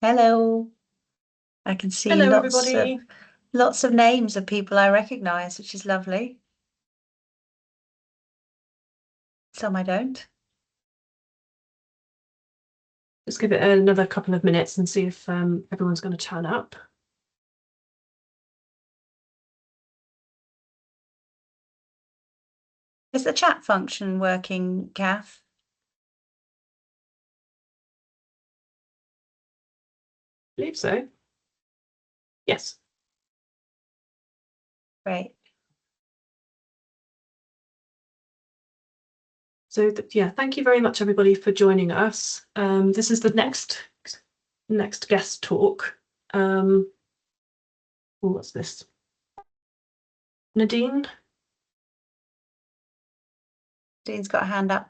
Hello. I can see Hello, lots of everybody. names of people I recognize, which is lovely. Some I don't. Just give it another couple of minutes and see if everyone's going to turn up. Is the chat function working, Kath? I believe so. Yes. Great. So yeah, thank you very much, everybody, for joining us. This is the next guest talk. What's this? Nadine? Dean's got a hand up.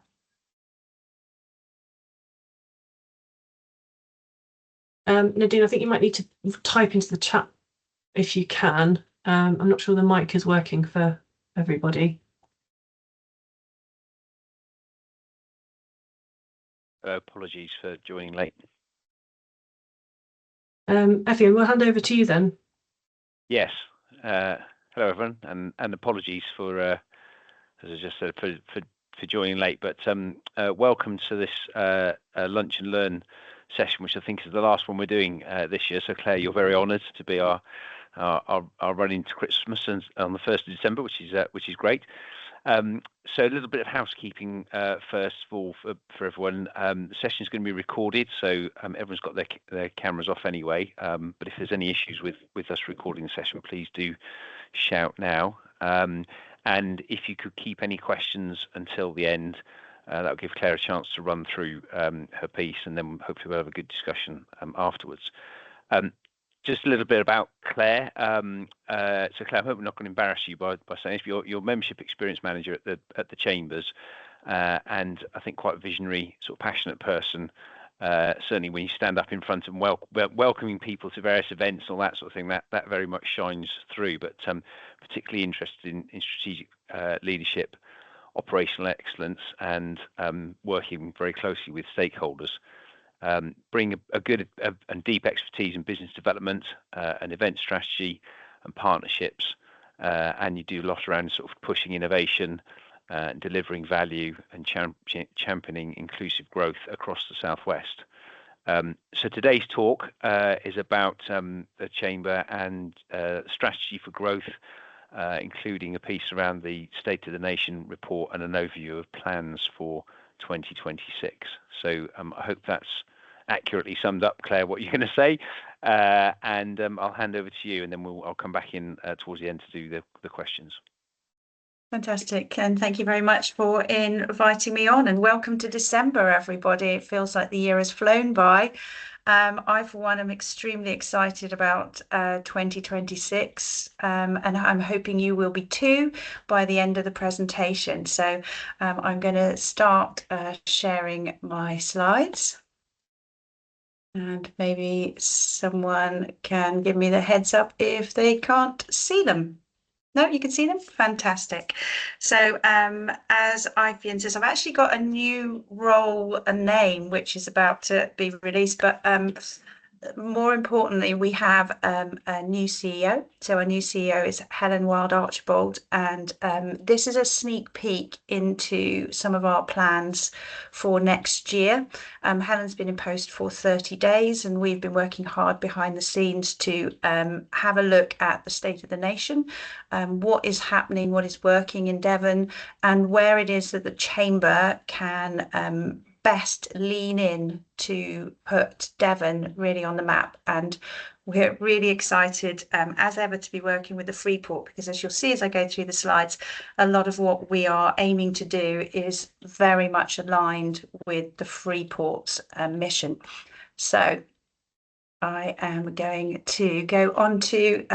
Nadine, I think you might need to type into the chat if you can. I'm not sure the mic is working for everybody. Apologies for joining late. Effie, we'll hand over to you then. Yes. Hello, everyone, and apologies for, as I just said, for joining late. But welcome to this lunch and learn session, which I think is the last one we're doing this year. So, Claire, you're very honoured to be our run into Christmas on the 1st of December, which is great. So a little bit of housekeeping first of all for everyone. The session is going to be recorded, so everyone's got their cameras off anyway. But if there's any issues with us recording the session, please do shout now. And if you could keep any questions until the end, that will give Claire a chance to run through her piece, and then hopefully we'll have a good discussion afterwards. Just a little bit about Claire. So Claire, I hope I'm not going to embarrass you by saying this. You're membership experience manager at the Chambers, and I think quite a visionary, sort of passionate person. Certainly, when you stand up in front and welcoming people to various events and all that sort of thing, that very much shines through. But particularly interested in strategic leadership, operational excellence, and working very closely with stakeholders. Bring a good and deep expertise in business development and event strategy and partnerships, and you do a lot around sort of pushing innovation, delivering value, and championing inclusive growth across the Southwest. So today's talk is about the Chamber and strategy for growth, including a piece around the State of the Nation report and an overview of plans for 2026. So I hope that's accurately summed up, Claire, what you're going to say. And I'll hand over to you, and then I'll come back in towards the end to do the questions. Fantastic. And thank you very much for inviting me on, and welcome to December, everybody. It feels like the year has flown by. I, for one, am extremely excited about 2026, and I'm hoping you will be too by the end of the presentation. So I'm going to start sharing my slides. And maybe someone can give me the heads up if they can't see them. No, you can see them? Fantastic. So as Ifian says, I've actually got a new role, a name, which is about to be released, but more importantly, we have a new CEO. So our new CEO is Helen Wild Archibald, and this is a sneak peek into some of our plans for next year. Helen's been in post for 30 days, and we've been working hard behind the scenes to have a look at the state of the nation, what is happening, what is working in Devon, and where it is that the Chamber can best lean in to put Devon really on the map. And we're really excited as ever to be working with the Freeport, because as you'll see as I go through the slides, a lot of what we are aiming to do is very much aligned with the Freeport's mission. So I am going to go on to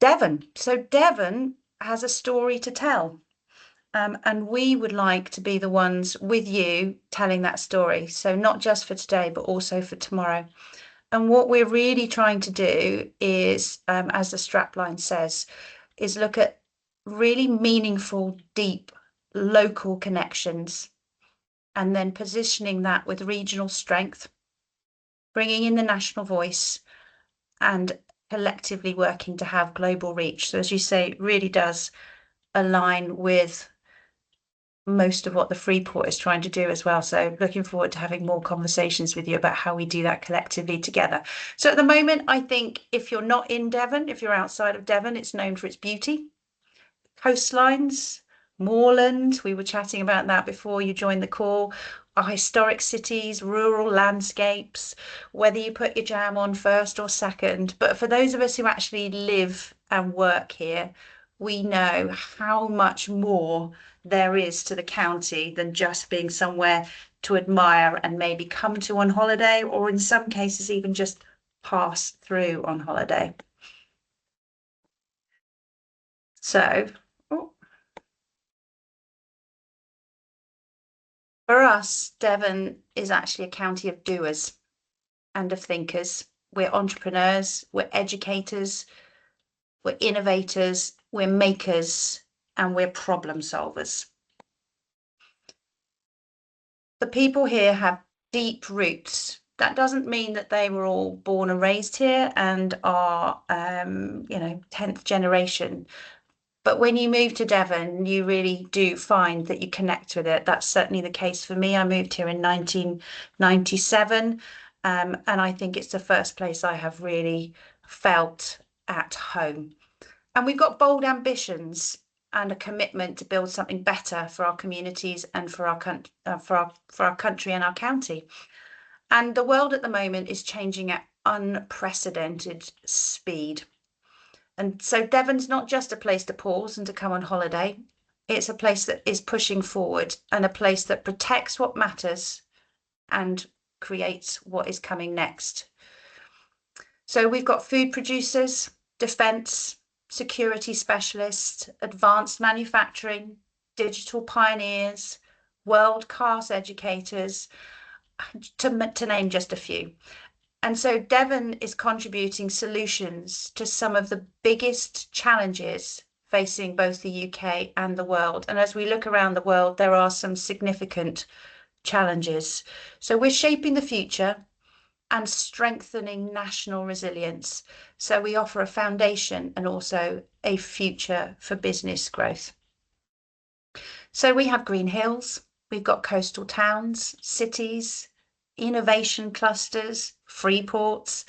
Devon. So Devon has a story to tell. And we would like to be the ones with you telling that story. So not just for today, but also for tomorrow. And what we're really trying to do is, as the strapline says, is look at really meaningful, deep, local connections, and then positioning that with regional strength, bringing in the national voice and collectively working to have global reach. So as you say, it really does align with most of what the Freeport is trying to do as well. So looking forward to having more conversations with you about how we do that collectively together. So at the moment, I think if you're not in Devon, if you're outside of Devon, it's known for its beauty, coastlines, moorland. We were chatting about that before you joined the call. Our historic cities, rural landscapes, whether you put your jam on first or second. But for those of us who actually live and work here, we know how much more there is to the county than just being somewhere to admire and maybe come to on holiday, or in some cases even just pass through on holiday. So for us, Devon is actually a county of doers and of thinkers. We're entrepreneurs, we're educators, we're innovators, we're makers, and we're problem solvers. The people here have deep roots. That doesn't mean that they were all born and raised here and are, 10th generation. But when you move to Devon, you really do find that you connect with it. That's certainly the case for me. I moved here in 1997, and I think it's the first place I have really felt at home. And we've got bold ambitions and a commitment to build something better for our communities and for our country and our county. And the world at the moment is changing at unprecedented speed. And so Devon's not just a place to pause and to come on holiday. It's a place that is pushing forward and a place that protects what matters and creates what is coming next. So we've got food producers, defence, security specialists, advanced manufacturing, digital pioneers, world-class educators, to name just a few. And so Devon is contributing solutions to some of the biggest challenges facing both the UK and the world. And as we look around the world, there are some significant challenges. So we're shaping the future and strengthening national resilience. So we offer a foundation and also a future for business growth. So we have green hills, we've got coastal towns, cities, innovation clusters, free ports.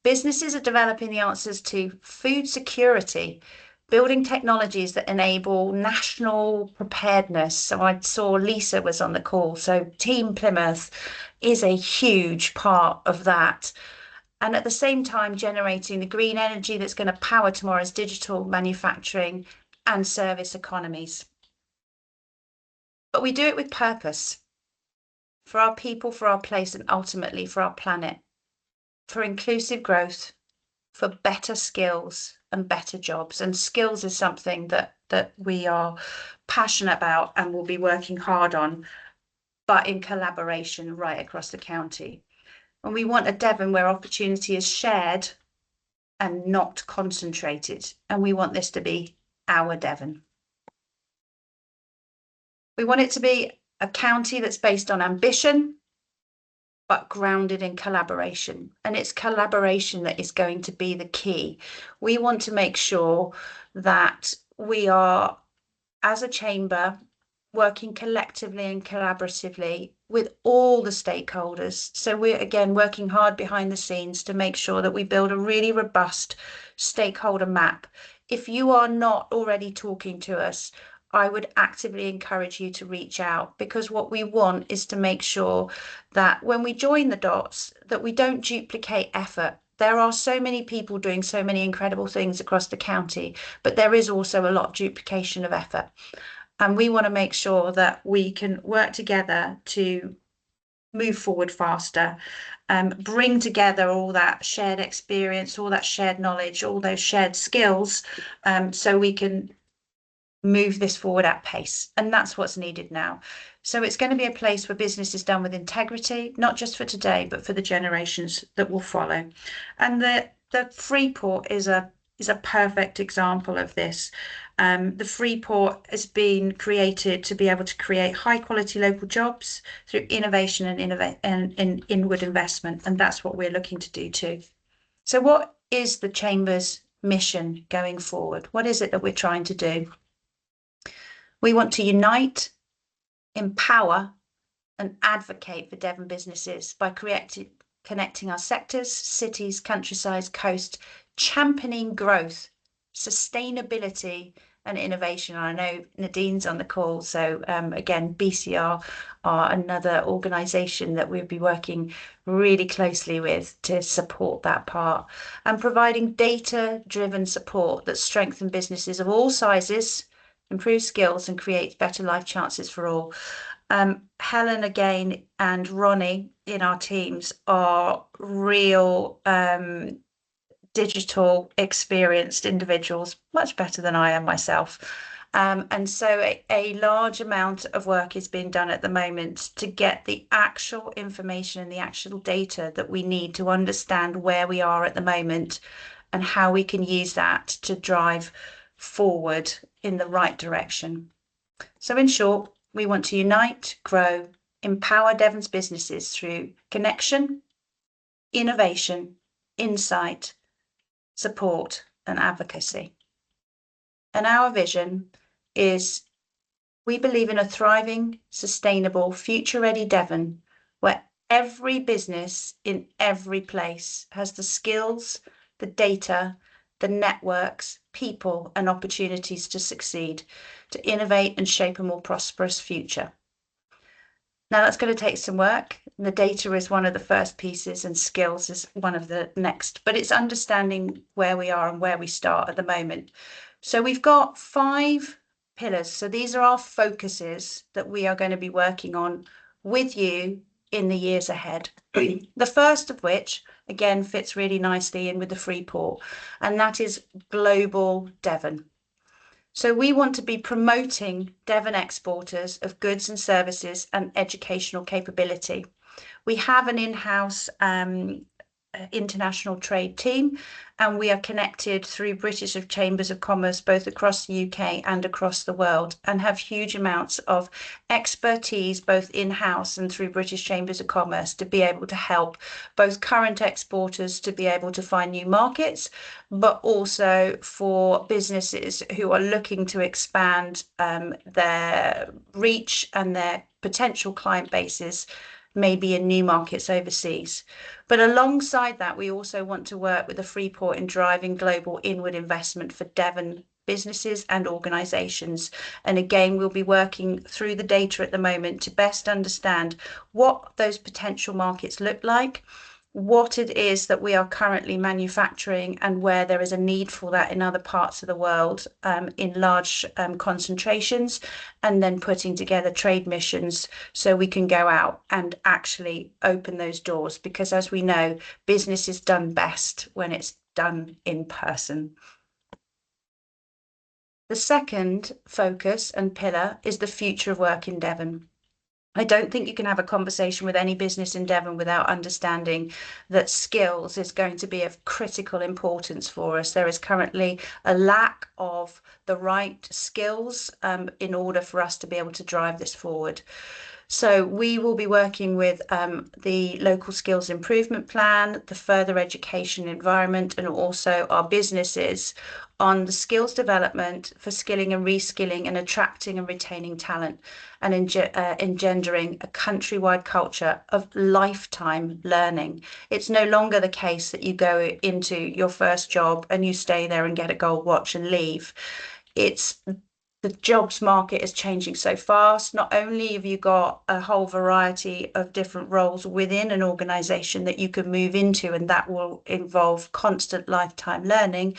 Businesses are developing the answers to food security, building technologies that enable national preparedness. So I saw Lisa was on the call. So Team Plymouth is a huge part of that. And at the same time, generating the green energy that's going to power tomorrow's digital manufacturing and service economies. But we do it with purpose, for our people, for our place, and ultimately for our planet, for inclusive growth, for better skills and better jobs. And skills is something that we are passionate about and will be working hard on, but in collaboration right across the county. And we want a Devon where opportunity is shared and not concentrated. And we want this to be our Devon. We want it to be a county that's based on ambition, but grounded in collaboration. And it's collaboration that is going to be the key. We want to make sure that we are, as a chamber, working collectively and collaboratively with all the stakeholders. So we're, again, working hard behind the scenes to make sure that we build a really robust stakeholder map. If you are not already talking to us, I would actively encourage you to reach out, because what we want is to make sure that when we join the dots, that we don't duplicate effort. There are so many people doing so many incredible things across the county, but there is also a lot of duplication of effort. And we want to make sure that we can work together to move forward faster, bring together all that shared experience, all that shared knowledge, all those shared skills, so we can move this forward at pace. And that's what's needed now. So it's going to be a place where business is done with integrity, not just for today, but for the generations that will follow. And the Freeport is a is a perfect example of this. The Freeport has been created to be able to create high quality local jobs through innovation and inward investment, and that's what we're looking to do too. So what is the Chamber's mission going forward? What is it that we're trying to do? We want to unite, empower, and advocate for Devon businesses by connecting our sectors, cities, countryside, coast, championing growth, sustainability, and innovation. I know Nadine's on the call, so again, BCR are another organisation that we'll be working really closely with to support that part, and providing data-driven support that strengthen businesses of all sizes, improve skills, and create better life chances for all. Helen again and Ronnie in our teams are real digital experienced individuals, much better than I am myself. And so a large amount of work is being done at the moment to get the actual information and the actual data that we need to understand where we are at the moment and how we can use that to drive forward in the right direction. So in short, we want to unite, grow, empower Devon's businesses through connection, innovation, insight, support, and advocacy. And our vision is we believe in a thriving, sustainable, future-ready Devon where every business in every place has the skills, the data, the networks, people, and opportunities to succeed, to innovate and shape a more prosperous future. Now that's going to take some work. The data is one of the first pieces and skills is one of the next, but it's understanding where we are and where we start at the moment. So we've got 5 pillars. So these are our focuses that we are going to be working on with you in the years ahead. The first of which, again, fits really nicely in with the Freeport, and that is global Devon. So we want to be promoting Devon exporters of goods and services and educational capability. We have an in-house international trade team, and we are connected through British Chambers of Commerce both across the UK and across the world, and have huge amounts of expertise both in-house and through British Chambers of Commerce to be able to help both current exporters to be able to find new markets, but also for businesses who are looking to expand their reach and their potential client bases, maybe in new markets overseas. But alongside that, we also want to work with the Freeport in driving global inward investment for Devon businesses and organisations. And again, we'll be working through the data at the moment to best understand what those potential markets look like, what it is that we are currently manufacturing, and where there is a need for that in other parts of the world in large concentrations, and then putting together trade missions so we can go out and actually open those doors, because as we know, business is done best when it's done in person. The second focus and pillar is the future of work in Devon. I don't think you can have a conversation with any business in Devon without understanding that skills is going to be of critical importance for us. There is currently a lack of the right skills in order for us to be able to drive this forward. So we will be working with the local skills improvement plan, the further education environment, and also our businesses on the skills development for skilling and reskilling and attracting and retaining talent, and engendering a countrywide culture of lifetime learning. It's no longer the case that you go into your first job and you stay there and get a gold watch and leave. The jobs market is changing so fast. Not only have you got a whole variety of different roles within an organisation that you can move into, and that will involve constant lifetime learning.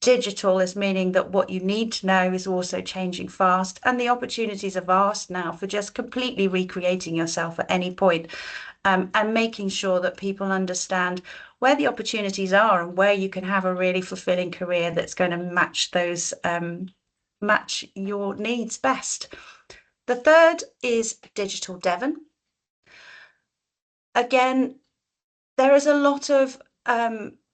Digital is meaning that what you need to know is also changing fast, and the opportunities are vast now for just completely recreating yourself at any point, and making sure that people understand where the opportunities are and where you can have a really fulfilling career that's going to match those match your needs best. The third is digital Devon. Again, there is a lot of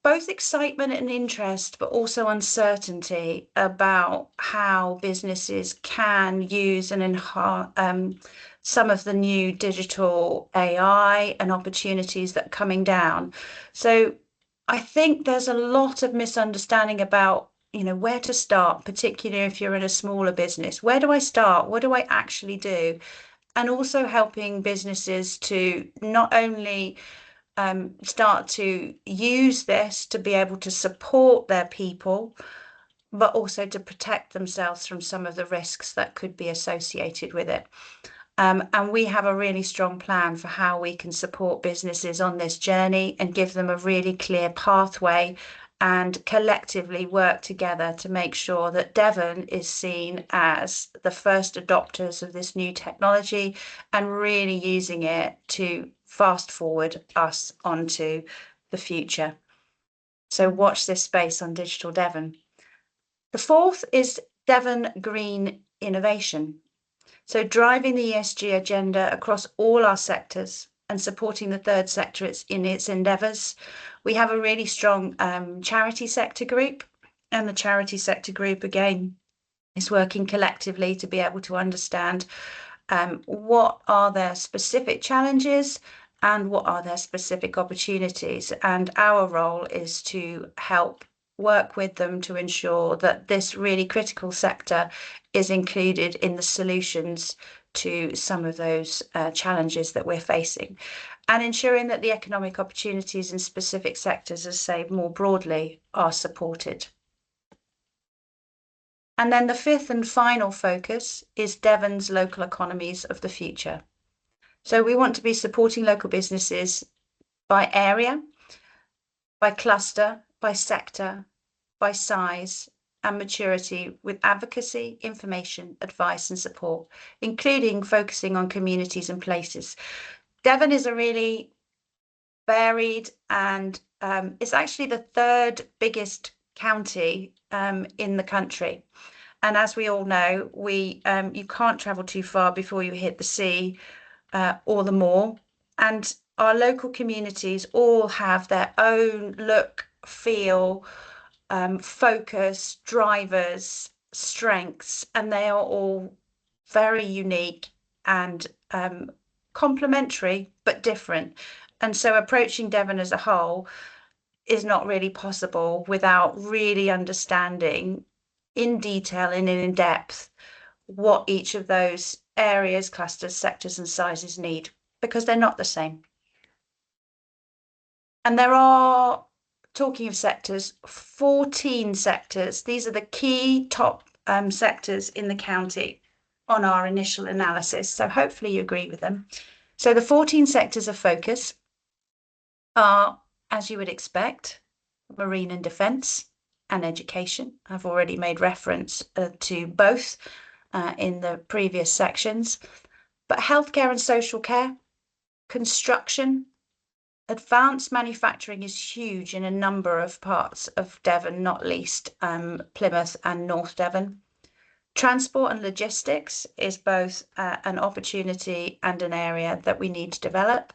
both excitement and interest, but also uncertainty about how businesses can use and enhance some of the new digital AI and opportunities that are coming down. So I think there's a lot of misunderstanding about, where to start, particularly if you're in a smaller business. Where do I start? What do I actually do? And also helping businesses to not only start to use this to be able to support their people, but also to protect themselves from some of the risks that could be associated with it. And we have a really strong plan for how we can support businesses on this journey and give them a really clear pathway and collectively work together to make sure that Devon is seen as the first adopters of this new technology and really using it to fast forward us onto the future. So watch this space on Digital Devon. The fourth is Devon Green Innovation. So driving the ESG agenda across all our sectors and supporting the third sector in its endeavours. We have a really strong charity sector group, and the charity sector group, again, is working collectively to be able to understand what are their specific challenges and what are their specific opportunities. And our role is to help work with them to ensure that this really critical sector is included in the solutions to some of those challenges that we're facing, and ensuring that the economic opportunities in specific sectors, as I say, more broadly, are supported. And then the fifth and final focus is Devon's local economies of the future. So we want to be supporting local businesses by area, by cluster, by sector, by size and maturity, with advocacy, information, advice and support, including focusing on communities and places. Devon is a really varied and it's actually the third biggest county in the country. And as we all know, you can't travel too far before you hit the sea or the moor. And our local communities all have their own look, feel, focus, drivers, strengths, and they are all very unique and complementary, but different. And so approaching Devon as a whole is not really possible without really understanding in detail and in depth what each of those areas, clusters, sectors and sizes need, because they're not the same. And there are, talking of sectors, 14 sectors. These are the key top sectors in the county on our initial analysis. So hopefully you agree with them. So the 14 sectors of focus are, as you would expect, marine and defence and education. I've already made reference to both in the previous sections, but healthcare and social care, construction, advanced manufacturing is huge in a number of parts of Devon, not least Plymouth and North Devon. Transport and logistics is both an opportunity and an area that we need to develop.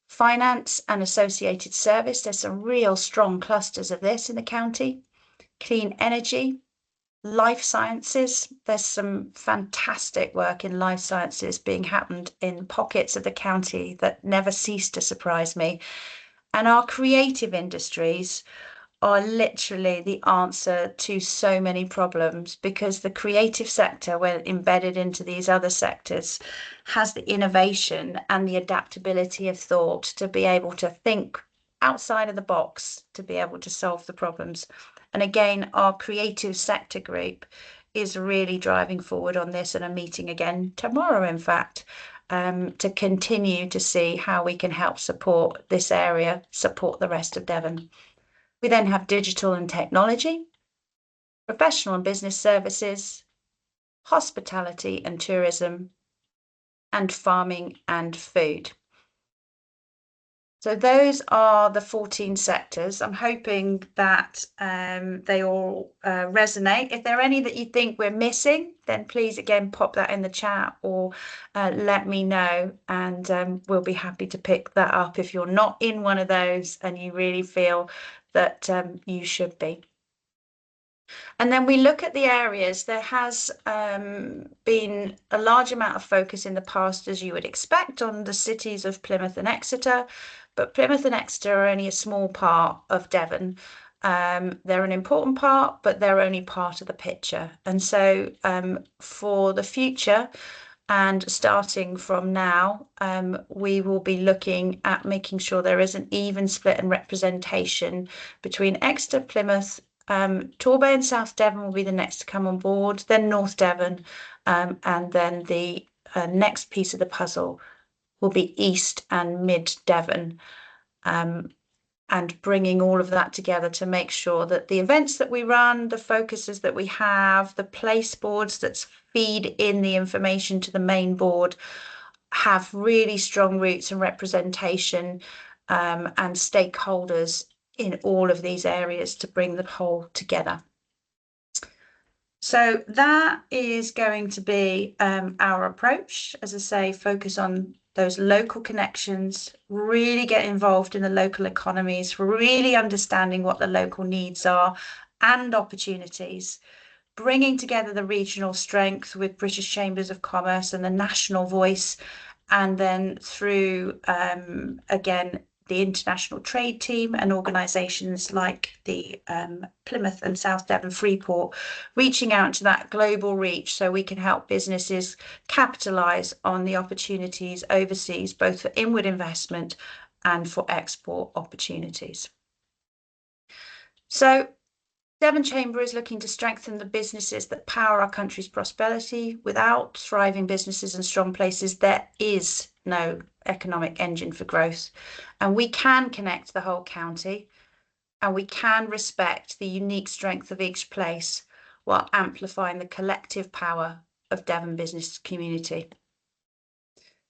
Finance and associated service, there's some real strong clusters of this in the county. Clean energy, life sciences, there's some fantastic work in life sciences being happened in pockets of the county that never cease to surprise me. And our creative industries are literally the answer to so many problems, because the creative sector, when embedded into these other sectors, has the innovation and the adaptability of thought to be able to think outside of the box, to be able to solve the problems. And again, our creative sector group is really driving forward on this, and I'm meeting again tomorrow, in fact, to continue to see how we can help support this area, support the rest of Devon. We then have digital and technology, professional and business services, hospitality and tourism, and farming and food. So those are the 14 sectors. I'm hoping that they all resonate. If there are any that you think we're missing, then please again pop that in the chat or let me know, and we'll be happy to pick that up. If you're not in one of those and you really feel that you should be. And then we look at the areas. There has been a large amount of focus in the past, as you would expect, on the cities of Plymouth and Exeter, but Plymouth and Exeter are only a small part of Devon. They're an important part, but they're only part of the picture. And so for the future, and starting from now, we will be looking at making sure there is an even split and representation between Exeter, Plymouth, Torbay and South Devon will be the next to come on board, then North Devon, and then the next piece of the puzzle will be East and Mid Devon, and bringing all of that together to make sure that the events that we run, the focuses that we have, the place boards that feed in the information to the main board have really strong roots and representation, and stakeholders in all of these areas to bring the whole together. So that is going to be our approach. As I say, focus on those local connections, really get involved in the local economies, really understanding what the local needs are and opportunities, bringing together the regional strength with British Chambers of Commerce and the national voice, and then through, again, the international trade team and organisations like the Plymouth and South Devon Freeport, reaching out to that global reach so we can help businesses capitalise on the opportunities overseas, both for inward investment and for export opportunities. So Devon Chamber is looking to strengthen the businesses that power our country's prosperity. Without thriving businesses and strong places, there is no economic engine for growth. And we can connect the whole county, and we can respect the unique strength of each place while amplifying the collective power of Devon business community.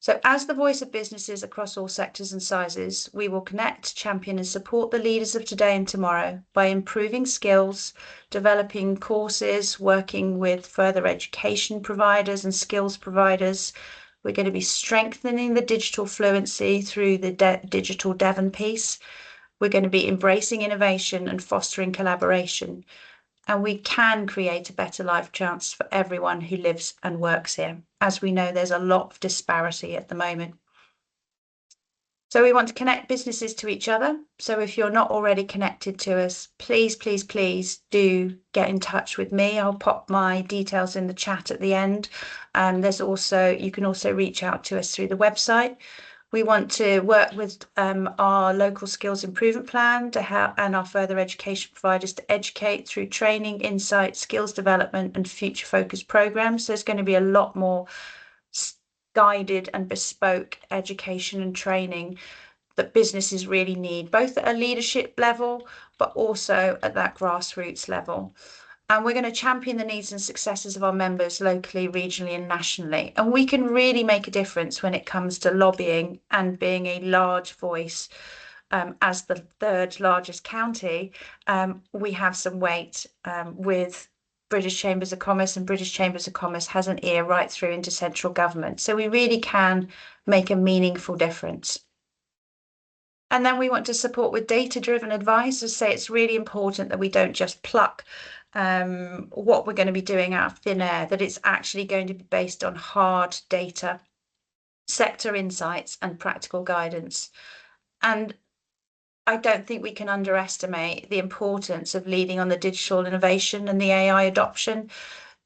So as the voice of businesses across all sectors and sizes, we will connect, champion and support the leaders of today and tomorrow by improving skills, developing courses, working with further education providers and skills providers. We're going to be strengthening the digital fluency through the Digital Devon piece. We're going to be embracing innovation and fostering collaboration. And we can create a better life chance for everyone who lives and works here. As we know, there's a lot of disparity at the moment. So we want to connect businesses to each other. So if you're not already connected to us, please, please, please do get in touch with me. I'll pop my details in the chat at the end. You can also reach out to us through the website. We want to work with our local skills improvement plan to help, and our further education providers to educate through training, insight, skills development and future focused programs. There's going to be a lot more guided and bespoke education and training that businesses really need, both at a leadership level, but also at that grassroots level. And we're going to champion the needs and successes of our members locally, regionally and nationally. And we can really make a difference when it comes to lobbying and being a large voice. As the third largest county, we have some weight with British Chambers of Commerce, and British Chambers of Commerce has an ear right through into central government. So we really can make a meaningful difference. And then we want to support with data-driven advice. As I say, it's really important that we don't just pluck what we're going to be doing out of thin air, that it's actually going to be based on hard data, sector insights and practical guidance. And I don't think we can underestimate the importance of leading on the digital innovation and the AI adoption.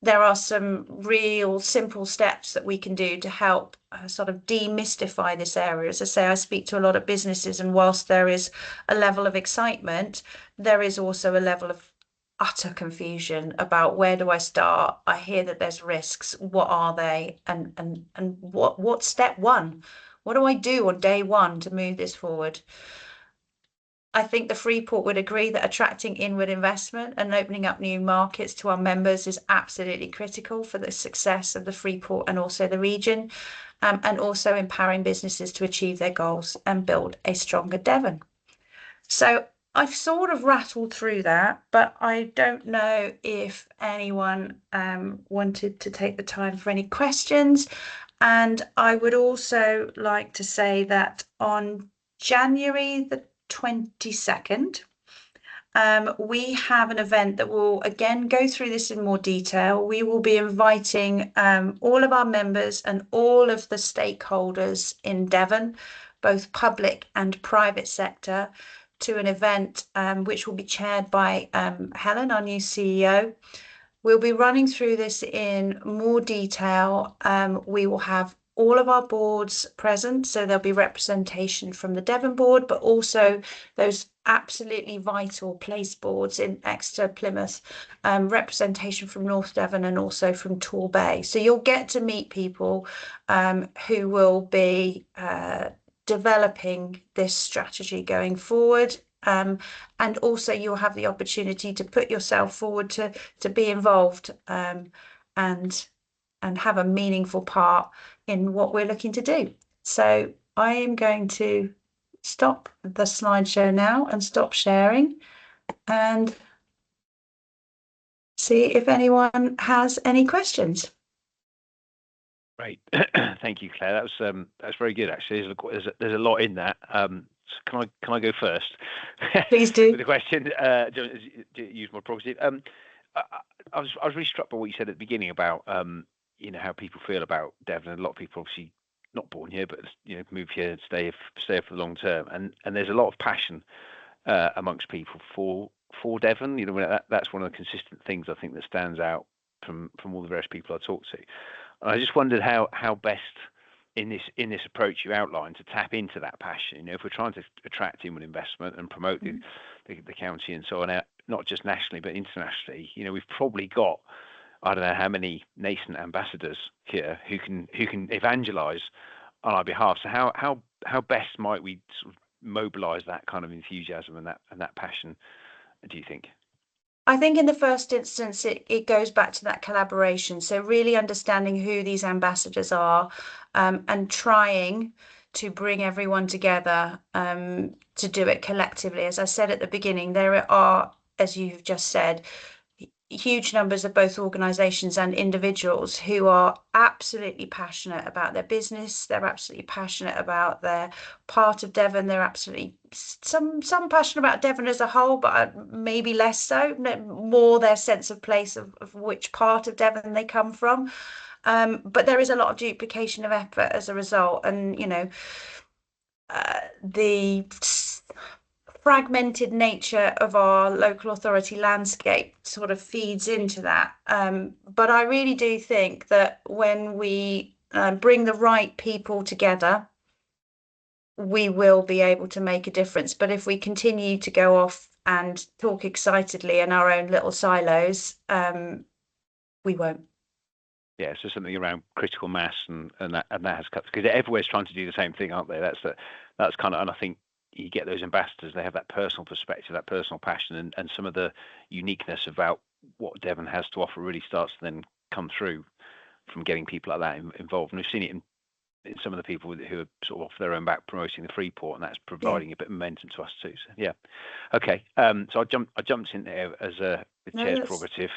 There are some real simple steps that we can do to help sort of demystify this area. As I say, I speak to a lot of businesses, and whilst there is a level of excitement, there is also a level of utter confusion about where do I start. I hear that there's risks. What are they? And what's step one? What do I do on day one to move this forward? I think the Freeport would agree that attracting inward investment and opening up new markets to our members is absolutely critical for the success of the Freeport and also the region, and also empowering businesses to achieve their goals and build a stronger Devon. So I've sort of rattled through that, but I don't know if anyone wanted to take the time for any questions. And I would also like to say that on January the 22nd, we have an event that will again go through this in more detail. We will be inviting all of our members and all of the stakeholders in Devon, both public and private sector, to an event which will be chaired by Helen, our new CEO. We'll be running through this in more detail. We will have all of our boards present, so there'll be representation from the Devon board, but also those absolutely vital place boards in Exeter, Plymouth, representation from North Devon and also from Torbay. So you'll get to meet people who will be developing this strategy going forward. And also you'll have the opportunity to put yourself forward to be involved and have a meaningful part in what we're looking to do. So I am going to stop the slideshow now and stop sharing and see if anyone has any questions. Great. Thank you, Claire. That's very good, actually. There's a lot in that. So can I go first? Please do. With the question, use my prerogative. I was really struck by what you said at the beginning about how people feel about Devon. And a lot of people obviously not born here, but move here and stay here for the long term. And there's a lot of passion amongst people for Devon. That's one of the consistent things I think that stands out from all the various people I talk to. And I just wondered how best in this approach you outlined to tap into that passion. If we're trying to attract inward investment and promote the county and so on, not just nationally but internationally, we've probably got, I don't know how many nascent ambassadors here who can evangelise on our behalf. So how best might we sort of mobilise that kind of enthusiasm and that passion, do you think? I think in the first instance, it goes back to that collaboration. So really understanding who these ambassadors are and trying to bring everyone together to do it collectively. As I said at the beginning, there are, as you've just said, huge numbers of both organisations and individuals who are absolutely passionate about their business. They're absolutely passionate about their part of Devon. They're absolutely some passionate about Devon as a whole, but maybe less so, more their sense of place of which part of Devon they come from. But there is a lot of duplication of effort as a result. And, the fragmented nature of our local authority landscape sort of feeds into that. But I really do think that when we bring the right people together, we will be able to make a difference. But if we continue to go off and talk excitedly in our own little silos, we won't. Yeah, so something around critical mass and that has cut, because everywhere's trying to do the same thing, aren't they? That's kind of, and I think you get those ambassadors, they have that personal perspective, that personal passion, and some of the uniqueness about what Devon has to offer really starts to then come through from getting people like that involved. And we've seen it in some of the people who are sort of off their own back promoting the Freeport, and that's providing a bit of momentum to us too. So yeah, okay. So I jumped in there as the chair's prerogative.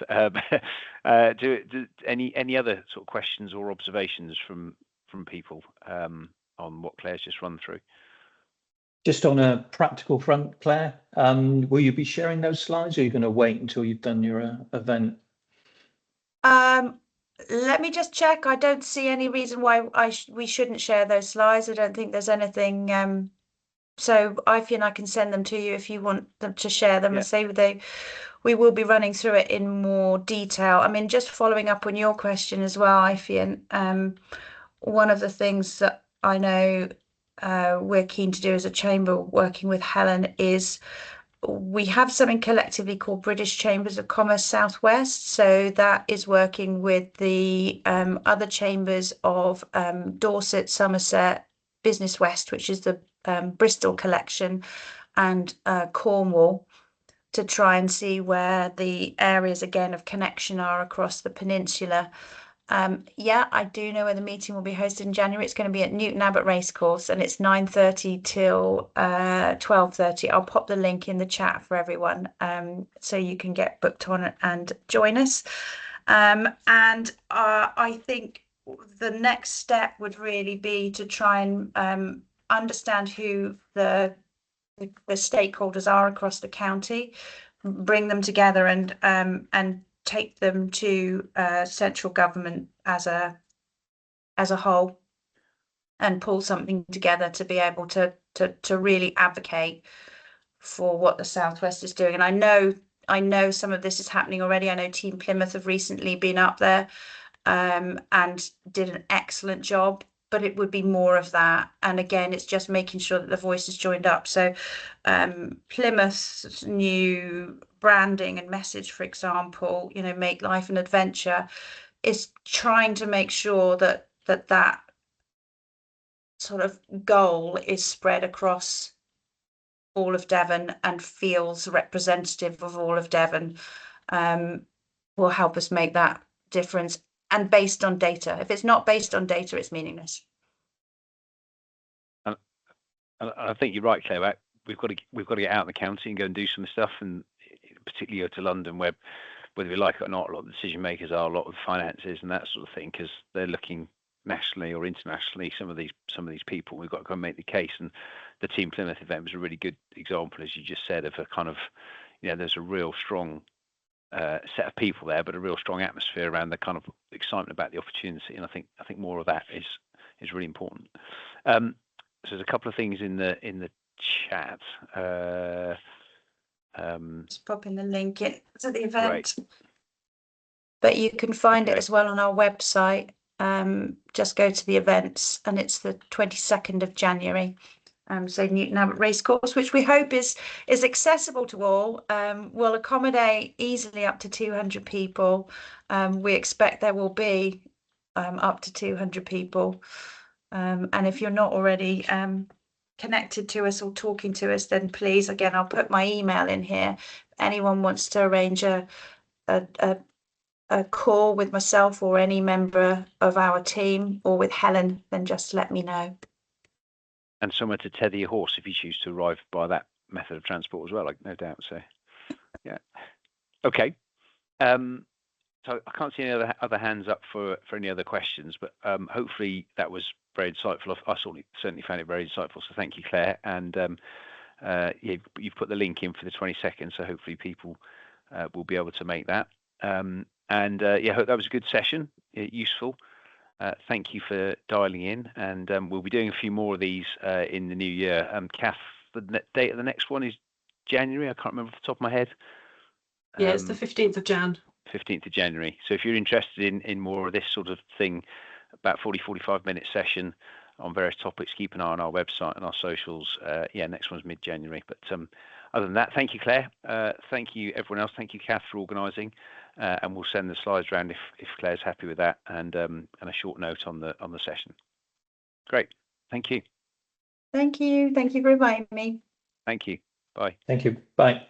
Do any other sort of questions or observations from people on what Claire's just run through? Just on a practical front, Claire, will you be sharing those slides, or are you going to wait until you've done your event? Let me just check. I don't see any reason why we shouldn't share those slides. I don't think there's anything. So Ivy and I can send them to you if you want them to share them. And say we will be running through it in more detail. I mean, just following up on your question as well, Ivy, and one of the things that I know we're keen to do as a chamber, working with Helen, is we have something collectively called British Chambers of Commerce Southwest. So that is working with the other chambers of Dorset, Somerset, Business West, which is the Bristol collection, and Cornwall, to try and see where the areas again of connection are across the peninsula. Yeah, I do know where the meeting will be hosted in January. It's going to be at Newton Abbot Racecourse, and it's 9:30 till 12:30. I'll pop the link in the chat for everyone, so you can get booked on and join us. And I think the next step would really be to try and understand who the stakeholders are across the county. bring them together and take them to central government as a whole, and pull something together to be able to really advocate for what the Southwest is doing. And I know some of this is happening already. I know Team Plymouth have recently been up there and did an excellent job, but it would be more of that. And again, it's just making sure that the voice is joined up. So Plymouth's new branding and message, for example, you know, make life an adventure, is trying to make sure that sort of goal is spread across all of Devon and feels representative of all of Devon, will help us make that difference, and based on data. If it's not based on data, it's meaningless. And I think you're right, Claire. We've got to get out in the county and go and do some stuff, and particularly go to London, where, whether we like it or not, a lot of the decision makers are, a lot of the finances and that sort of thing, because they're looking nationally or internationally. Some of these people, we've got to go and make the case. And the Team Plymouth event was a really good example, as you just said, of a kind of, you know, there's a real strong set of people there, but a real strong atmosphere around the kind of excitement about the opportunity. And I think more of that is really important. So there's a couple of things in the chat. Just pop in the link to the event. Great. But you can find it Okay. as well on our website. Just go to the events, and it's the 22nd of January. So Newton Abbot Racecourse, which we hope is accessible to all, will accommodate easily up to 200 people. We expect there will be up to 200 people. And if you're not already connected to us or talking to us, then please, again, I'll put my email in here. If anyone wants to arrange a call with myself or any member of our team, or with Helen, then just let me know. And somewhere to tether your horse if you choose to arrive by that method of transport as well, like, no doubt. So, yeah. Okay. So I can't see any other hands up for any other questions, but hopefully that was very insightful. I certainly found it very insightful. So thank you, Claire. And yeah, you've put the link in for the 22nd, so hopefully people will be able to make that. And yeah, I hope that was a good session, useful. Thank you for dialing in, and we'll be doing a few more of these in the new year. Kath, the date of the next one is January. I can't remember off the top of my head. Yeah, it's the 15th of Jan. 15th of January. So if you're interested in more of this sort of thing, about 45-minute session on various topics, keep an eye on our website and our socials. Yeah, next one's mid-January. But other than that, thank you, Claire. Thank you, everyone else. Thank you, Kath, for organising. And we'll send the slides around if Claire's happy with that, and a short note on the session. Great. Thank you. Thank you. Thank you for inviting me. Thank you. Bye. Thank you. Bye.